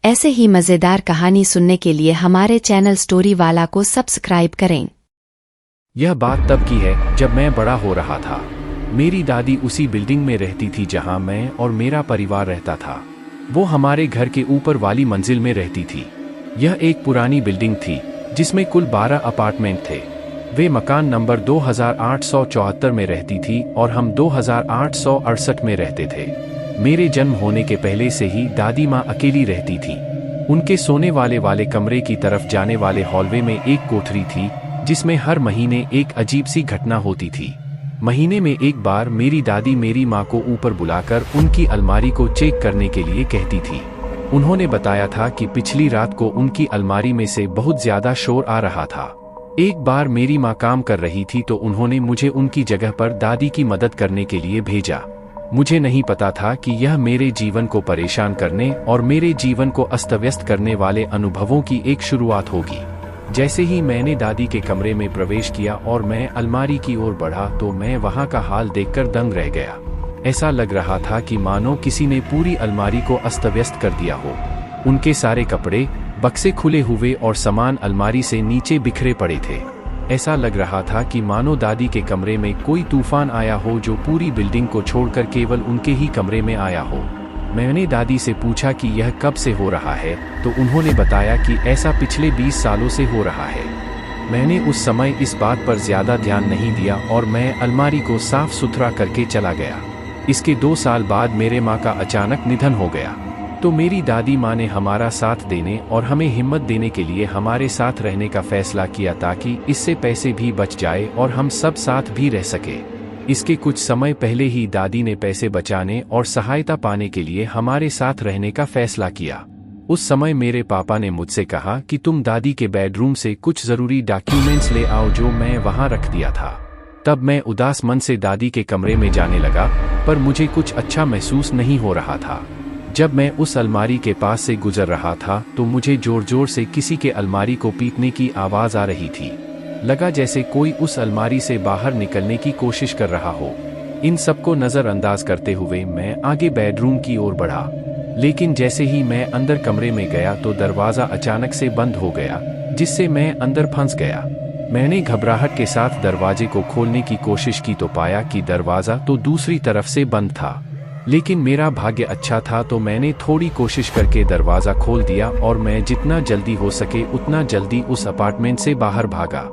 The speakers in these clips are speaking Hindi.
ऐसे ही मज़ेदार कहानी सुनने के लिए हमारे चैनल स्टोरी वाला को सब्सक्राइब करें। यह बात तब की है जब मैं बड़ा हो रहा था। मेरी दादी उसी बिल्डिंग में रहती थी जहां मैं और मेरा परिवार रहता था। वो हमारे घर के ऊपर वाली मंजिल में रहती थी। यह एक पुरानी बिल्डिंग थी जिसमें कुल 12 अपार्टमेंट थे। वे मकान नंबर 2874 में रहती थी और हम 2868 में रहते थे। मेरे जन्म होने के पहले से ही दादी माँ अकेली रहती थी। उनके सोने वाले कमरे की तरफ जाने वाले हॉलवे में एक कोठरी थी जिसमें हर महीने एक अजीब सी घटना होती थी। महीने में एक बार मेरी दादी मेरी माँ को ऊपर बुलाकर उनकी अलमारी को चेक करने के लिए कहती थी। उन्होंने बताया था कि पिछली रात को उनकी अलमारी में से बहुत ज्यादा शोर आ रहा था। एक बार मेरी माँ काम कर रही थी तो उन्होंने मुझे उनकी जगह पर दादी की मदद करने के लिए भेजा। मुझे नहीं पता था कि यह मेरे जीवन को परेशान करने और मेरे जीवन को अस्त-व्यस्त करने वाले अनुभवों की एक शुरुआत होगी। जैसे ही मैंने दादी के कमरे में प्रवेश किया और मैं अलमारी की ओर बढ़ा तो मैं वहां का हाल देखकर दंग रह गया। ऐसा लग रहा था कि मानो किसी ने पूरी अलमारी को अस्त-व्यस्त कर दिया हो। उनके सारे कपड़े, बक्से खुले हुए और सामान अलमारी से नीचे बिखरे पड़े थे। ऐसा लग रहा था कि मानो दादी के कमरे में कोई तूफान आया हो जो पूरी बिल्डिंग को छोड़कर केवल उनके ही कमरे में आया हो। मैंने दादी से पूछा कि यह कब से हो रहा है तो उन्होंने बताया कि ऐसा पिछले 20 सालों से हो रहा है। मैंने उस समय इस बात पर ज्यादा ध्यान नहीं दिया और मैं अलमारी को साफ सुथरा करके चला गया। इसके 2 साल बाद मेरे माँ का अचानक निधन हो गया। तो मेरी दादी माँ ने हमारा साथ देने और हमें हिम्मत देने के लिए हमारे साथ रहने का फैसला किया ताकि इससे पैसे भी बच जाए और हम सब साथ भी रह सके। इसके कुछ समय पहले ही दादी ने पैसे बचाने और सहायता पाने के लिए हमारे साथ रहने का फैसला किया। उस समय मेरे पापा ने मुझसे कहा कि तुम दादी के बेडरूम से कुछ जरूरी डॉक्यूमेंट्स ले आओ जो मैं वहां रख दिया था। तब मैं उदास मन से दादी के कमरे में जाने लगा, पर मुझे कुछ अच्छा महसूस नहीं हो रहा था। जब मैं उस अलमारी के पास से गुजर रहा था तो मुझे जोर जोर से किसी के अलमारी को पीटने की आवाज आ रही थी। लगा जैसे कोई उस अलमारी से बाहर निकलने की कोशिश कर रहा हो। इन सबको नजरअंदाज करते हुए मैं आगे बेडरूम की ओर बढ़ा, लेकिन जैसे ही मैं अंदर कमरे में गया तो दरवाजा अचानक से बंद हो गया, जिससे मैं अंदर फंस गया। मैंने घबराहट के साथ दरवाजे को खोलने की कोशिश की तो पाया कि दरवाजा तो दूसरी तरफ से बंद था। लेकिन मेरा भाग्य अच्छा था तो मैंने थोड़ी कोशिश करके दरवाजा खोल दिया और मैं जितना जल्दी हो सके उतना जल्दी उस अपार्टमेंट से बाहर भागा।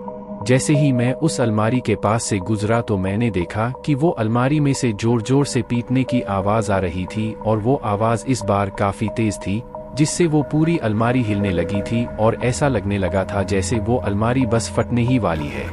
जैसे ही मैं उस अलमारी के पास से गुजरा तो मैंने देखा कि वो अलमारी में से जोर जोर से पीटने की आवाज आ रही थी और वो आवाज इस बार काफी तेज थी, जिससे वो पूरी अलमारी हिलने लगी थी और ऐसा लगने लगा था जैसे वो अलमारी बस फटने ही वाली है।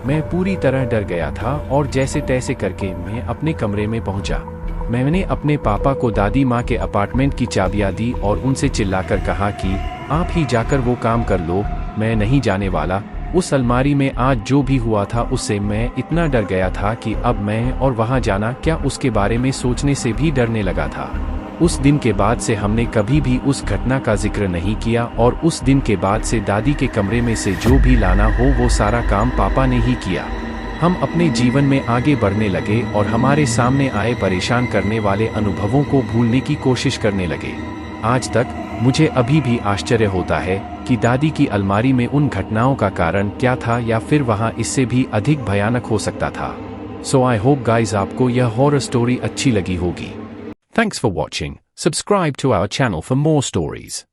मैं पूरी तरह डर गया था और जैसे तैसे करके मैं अपने कमरे में पहुंचा। मैंने अपने पापा को दादी माँ के अपार्टमेंट की चाबियां दी और उनसे चिल्लाकर कहा कि आप ही जाकर वो काम कर लो, मैं नहीं जाने वाला। उस अलमारी में आज जो भी हुआ था उससे मैं इतना डर गया था कि अब मैं और वहां जाना क्या उसके बारे में सोचने से भी डरने लगा था। उस दिन के बाद से हमने कभी भी उस घटना का जिक्र नहीं किया और उस दिन के बाद से दादी के कमरे में से जो भी लाना हो वो सारा काम पापा ने ही किया। हम अपने जीवन में आगे बढ़ने लगे और हमारे सामने आए परेशान करने वाले अनुभवों को भूलने की कोशिश करने लगे। आज तक मुझे अभी भी आश्चर्य होता है कि दादी की अलमारी में उन घटनाओं का कारण क्या था या फिर वहां इससे भी अधिक भयानक हो सकता था। सो आई होप गाइज आपको यह हॉरर स्टोरी अच्छी लगी होगी। Thanks for watching. Subscribe to our channel for more stories.